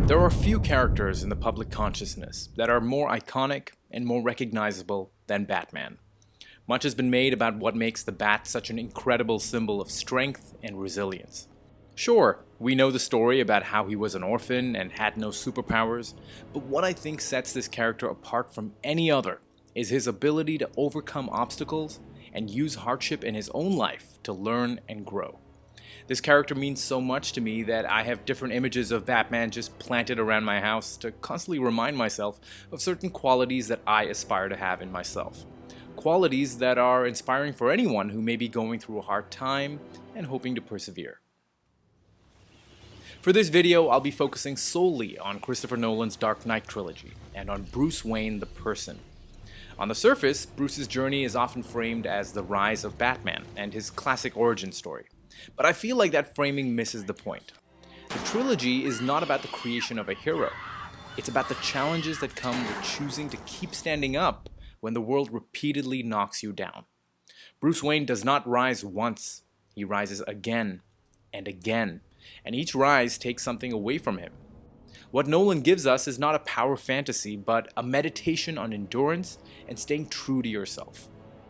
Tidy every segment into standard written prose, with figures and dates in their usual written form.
There are few characters in the public consciousness that are more iconic and more recognizable than Batman. Much has been made about what makes the Bat such an incredible symbol of strength and resilience. Sure, we know the story about how he was an orphan and had no superpowers, but what I think sets this character apart from any other is his ability to overcome obstacles and use hardship in his own life to learn and grow. This character means so much to me that I have different images of Batman just planted around my house to constantly remind myself of certain qualities that I aspire to have in myself. Qualities that are inspiring for anyone who may be going through a hard time and hoping to persevere. For this video, I'll be focusing solely on Christopher Nolan's Dark Knight Trilogy and on Bruce Wayne the person. On the surface, Bruce's journey is often framed as the rise of Batman and his classic origin story. But I feel like that framing misses the point. The trilogy is not about the creation of a hero. It's about the challenges that come with choosing to keep standing up when the world repeatedly knocks you down. Bruce Wayne does not rise once. He rises again and again, and each rise takes something away from him. What Nolan gives us is not a power fantasy, but a meditation on endurance and staying true to yourself.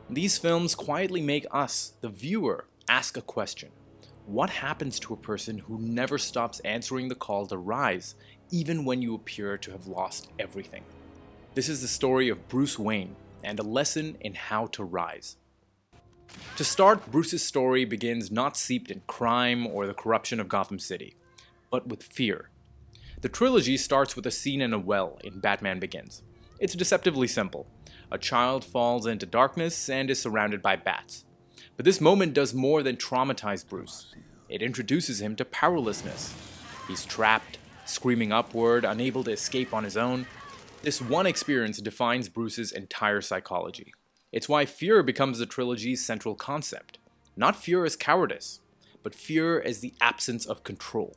These films quietly make us, the viewer, ask a question. What happens to a person who never stops answering the call to rise, even when you appear to have lost everything? This is the story of Bruce Wayne, and a lesson in how to rise. To start, Bruce's story begins not steeped in crime or the corruption of Gotham City, but with fear. The trilogy starts with a scene in a well in Batman Begins. It's deceptively simple. A child falls into darkness and is surrounded by bats. But this moment does more than traumatize Bruce. It introduces him to powerlessness. He's trapped, screaming upward, unable to escape on his own. This one experience defines Bruce's entire psychology. It's why fear becomes the trilogy's central concept. Not fear as cowardice, but fear as the absence of control.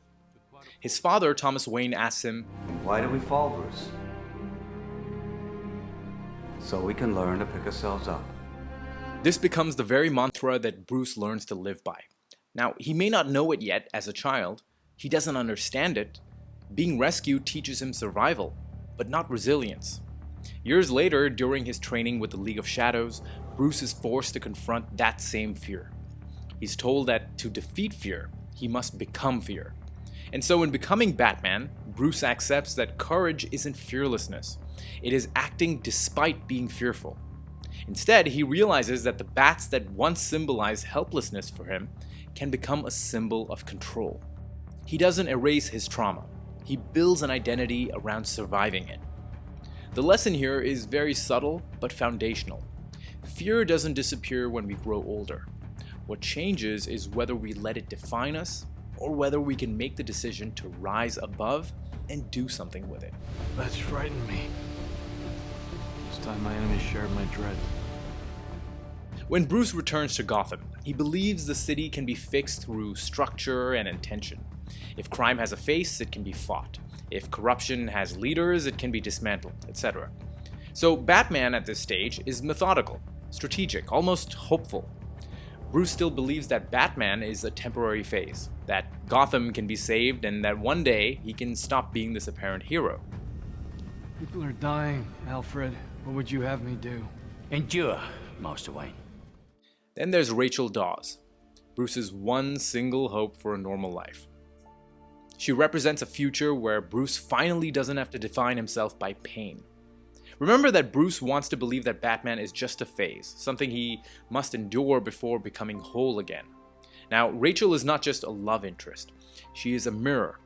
His father, Thomas Wayne, asks him, "Why do we fall, Bruce?" "So we can learn to pick ourselves up." This becomes the very mantra that Bruce learns to live by. Now, he may not know it yet as a child. He doesn't understand it. Being rescued teaches him survival, but not resilience. Years later, during his training with the League of Shadows, Bruce is forced to confront that same fear. He's told that to defeat fear, he must become fear. And so in becoming Batman, Bruce accepts that courage isn't fearlessness. It is acting despite being fearful. Instead, he realizes that the bats that once symbolized helplessness for him can become a symbol of control. He doesn't erase his trauma. He builds an identity around surviving it. The lesson here is very subtle but foundational. Fear doesn't disappear when we grow older. What changes is whether we let it define us or whether we can make the decision to rise above and do something with it. That's frightened me. This time my enemies shared my dread. When Bruce returns to Gotham, he believes the city can be fixed through structure and intention. If crime has a face, it can be fought. If corruption has leaders, it can be dismantled, etc. So Batman at this stage is methodical, strategic, almost hopeful. Bruce still believes that Batman is a temporary phase, that Gotham can be saved, and that one day he can stop being this apparent hero. People are dying, Alfred. What would you have me do? Endure, Master Wayne. Then there's Rachel Dawes, Bruce's one single hope for a normal life. She represents a future where Bruce finally doesn't have to define himself by pain. Remember that Bruce wants to believe that Batman is just a phase, something he must endure before becoming whole again. Now, Rachel is not just a love interest. She is a mirror,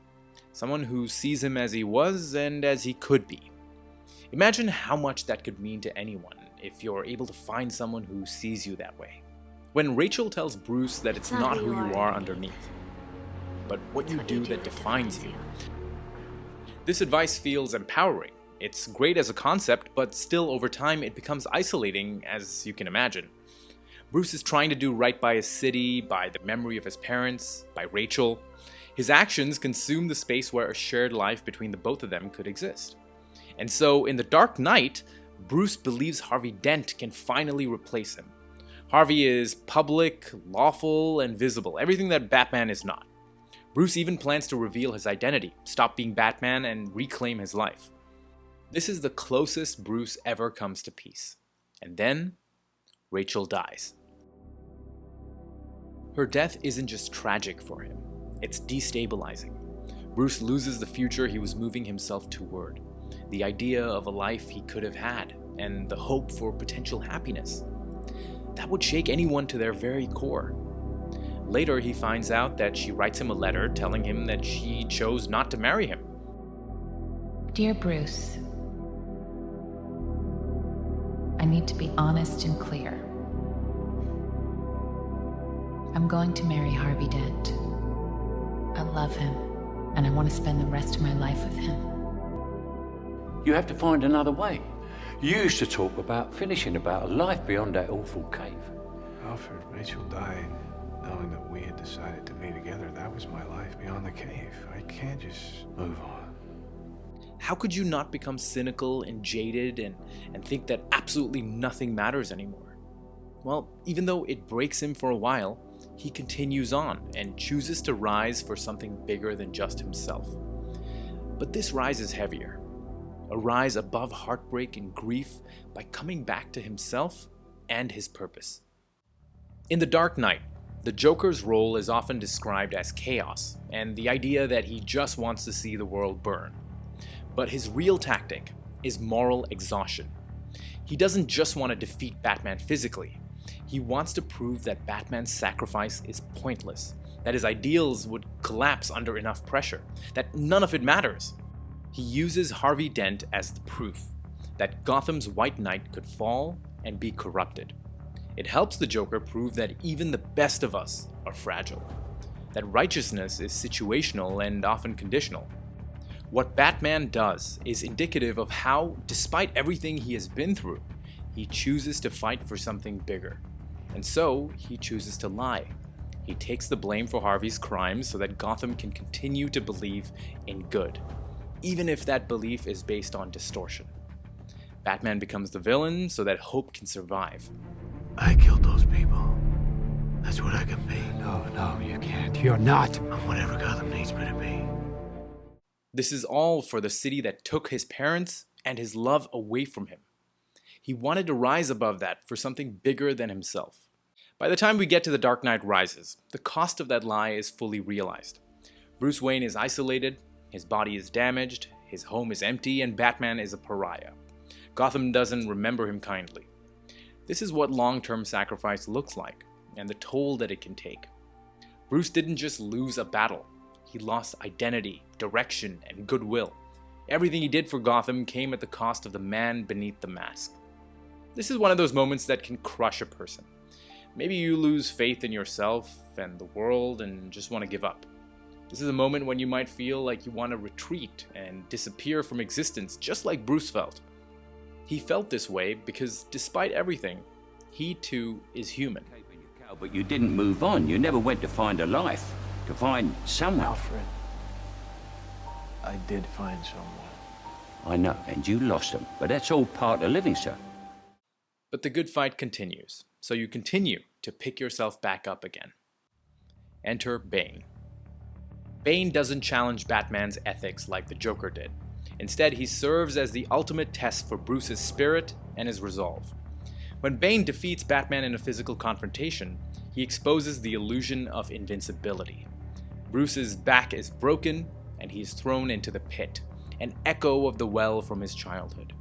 someone who sees him as he was and as he could be. Imagine how much that could mean to anyone if you're able to find someone who sees you that way. When Rachel tells Bruce that it's not who you are underneath, but what you do that defines you. This advice feels empowering. It's great as a concept, but still over time it becomes isolating, as you can imagine. Bruce is trying to do right by his city, by the memory of his parents, by Rachel. His actions consume the space where a shared life between the both of them could exist. And so in The Dark Knight, Bruce believes Harvey Dent can finally replace him. Harvey is public, lawful, and visible, everything that Batman is not. Bruce even plans to reveal his identity, stop being Batman, and reclaim his life. This is the closest Bruce ever comes to peace. And then, Rachel dies. Her death isn't just tragic for him, it's destabilizing. Bruce loses the future he was moving himself toward, the idea of a life he could have had, and the hope for potential happiness. That would shake anyone to their very core. Later, he finds out that she writes him a letter telling him that she chose not to marry him. Dear Bruce, I need to be honest and clear. I'm going to marry Harvey Dent. I love him, and I want to spend the rest of my life with him. You have to find another way. You used to talk about finishing, about a life beyond that awful cave. Alfred, Rachel died knowing that we had decided to be together. That was my life beyond the cave. I can't just move on. How could you not become cynical and jaded and think that absolutely nothing matters anymore? Well, even though it breaks him for a while, he continues on and chooses to rise for something bigger than just himself. But this rise is heavier. A rise above heartbreak and grief by coming back to himself and his purpose. In The Dark Knight, the Joker's role is often described as chaos, and the idea that he just wants to see the world burn. But his real tactic is moral exhaustion. He doesn't just want to defeat Batman physically. He wants to prove that Batman's sacrifice is pointless, that his ideals would collapse under enough pressure, that none of it matters. He uses Harvey Dent as the proof that Gotham's White Knight could fall and be corrupted. It helps the Joker prove that even the best of us are fragile, that righteousness is situational and often conditional. What Batman does is indicative of how, despite everything he has been through, he chooses to fight for something bigger. And so, he chooses to lie. He takes the blame for Harvey's crimes so that Gotham can continue to believe in good, even if that belief is based on distortion. Batman becomes the villain so that hope can survive. I killed those people. That's what I can be. No, you can't. You're not. I'm whatever Gotham needs me to be. This is all for the city that took his parents and his love away from him. He wanted to rise above that for something bigger than himself. By the time we get to The Dark Knight Rises, the cost of that lie is fully realized. Bruce Wayne is isolated, his body is damaged, his home is empty, and Batman is a pariah. Gotham doesn't remember him kindly. This is what long-term sacrifice looks like, and the toll that it can take. Bruce didn't just lose a battle. He lost identity, direction, and goodwill. Everything he did for Gotham came at the cost of the man beneath the mask. This is one of those moments that can crush a person. Maybe you lose faith in yourself and the world and just want to give up. This is a moment when you might feel like you want to retreat and disappear from existence, just like Bruce felt. He felt this way because, despite everything, he too is human. But you didn't move on. You never went to find a life, to find someone. Alfred, I did find someone. I know, and you lost them. But that's all part of living, sir. But the good fight continues, so you continue to pick yourself back up again. Enter Bane. Bane doesn't challenge Batman's ethics like the Joker did. Instead, he serves as the ultimate test for Bruce's spirit and his resolve. When Bane defeats Batman in a physical confrontation, he exposes the illusion of invincibility. Bruce's back is broken, and he is thrown into the pit, an echo of the well from his childhood.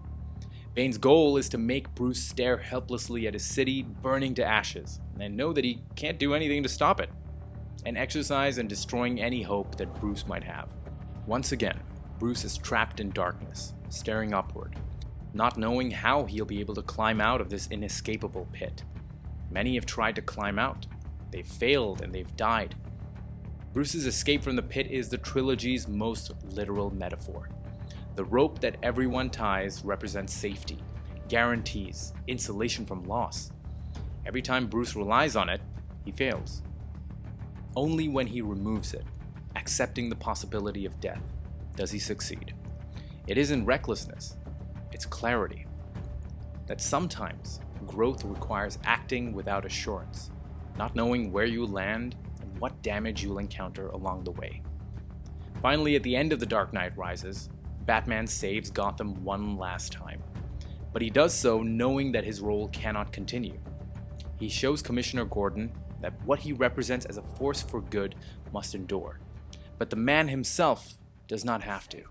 Bane's goal is to make Bruce stare helplessly at his city burning to ashes, and know that he can't do anything to stop it, an exercise in destroying any hope that Bruce might have. Once again, Bruce is trapped in darkness, staring upward, not knowing how he'll be able to climb out of this inescapable pit. Many have tried to climb out. They've failed and they've died. Bruce's escape from the pit is the trilogy's most literal metaphor. The rope that everyone ties represents safety, guarantees, insulation from loss. Every time Bruce relies on it, he fails. Only when he removes it, accepting the possibility of death, does he succeed. It isn't recklessness, it's clarity. That sometimes growth requires acting without assurance, not knowing where you land and what damage you'll encounter along the way. Finally, at the end of The Dark Knight Rises, Batman saves Gotham one last time. But he does so knowing that his role cannot continue. He shows Commissioner Gordon that what he represents as a force for good must endure. But the man himself does not have to.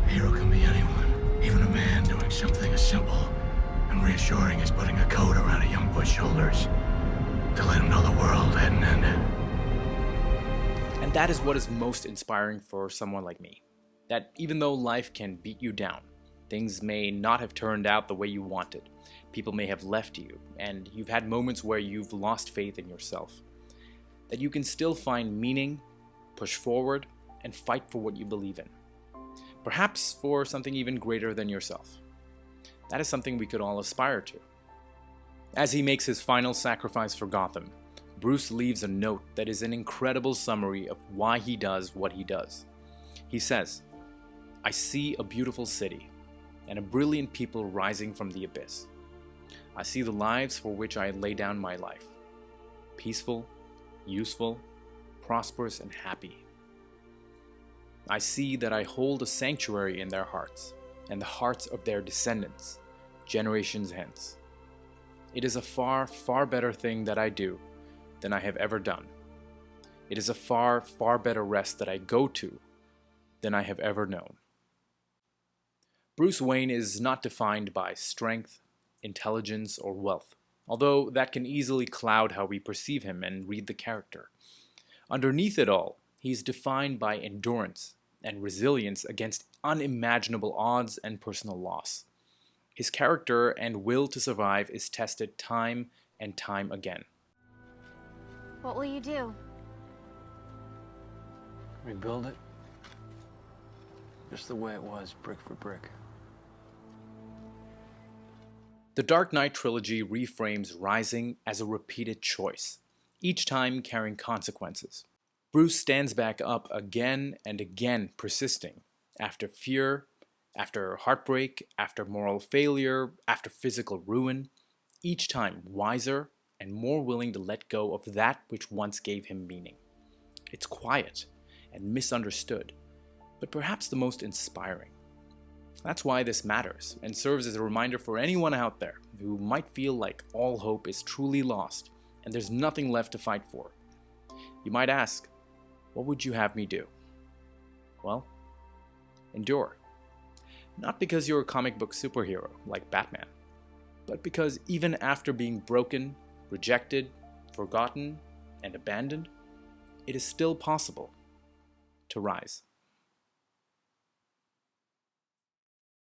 A hero can be anyone, even a man doing something as simple and reassuring as putting a coat around a young boy's shoulders to let him know the world hadn't ended. And that is what is most inspiring for someone like me. That even though life can beat you down, things may not have turned out the way you wanted, people may have left you, and you've had moments where you've lost faith in yourself, that you can still find meaning, push forward, and fight for what you believe in. Perhaps for something even greater than yourself. That is something we could all aspire to. As he makes his final sacrifice for Gotham, Bruce leaves a note that is an incredible summary of why he does what he does. He says, "I see a beautiful city, and a brilliant people rising from the abyss. I see the lives for which I lay down my life. Peaceful, useful, prosperous, and happy. I see that I hold a sanctuary in their hearts, and the hearts of their descendants, generations hence. It is a far, far better thing that I do than I have ever done. It is a far, far better rest that I go to than I have ever known." Bruce Wayne is not defined by strength, intelligence, or wealth, although that can easily cloud how we perceive him and read the character. Underneath it all, he's defined by endurance and resilience against unimaginable odds and personal loss. His character and will to survive is tested time and time again. What will you do? Rebuild it. Just the way it was, brick for brick. The Dark Knight Trilogy reframes rising as a repeated choice, each time carrying consequences. Bruce stands back up again and again, persisting, after fear, after heartbreak, after moral failure, after physical ruin, each time wiser and more willing to let go of that which once gave him meaning. It's quiet and misunderstood, but perhaps the most inspiring. That's why this matters, and serves as a reminder for anyone out there who might feel like all hope is truly lost and there's nothing left to fight for. You might ask, what would you have me do? Well, endure. Not because you're a comic book superhero like Batman, but because even after being broken, rejected, forgotten, and abandoned, it is still possible to rise.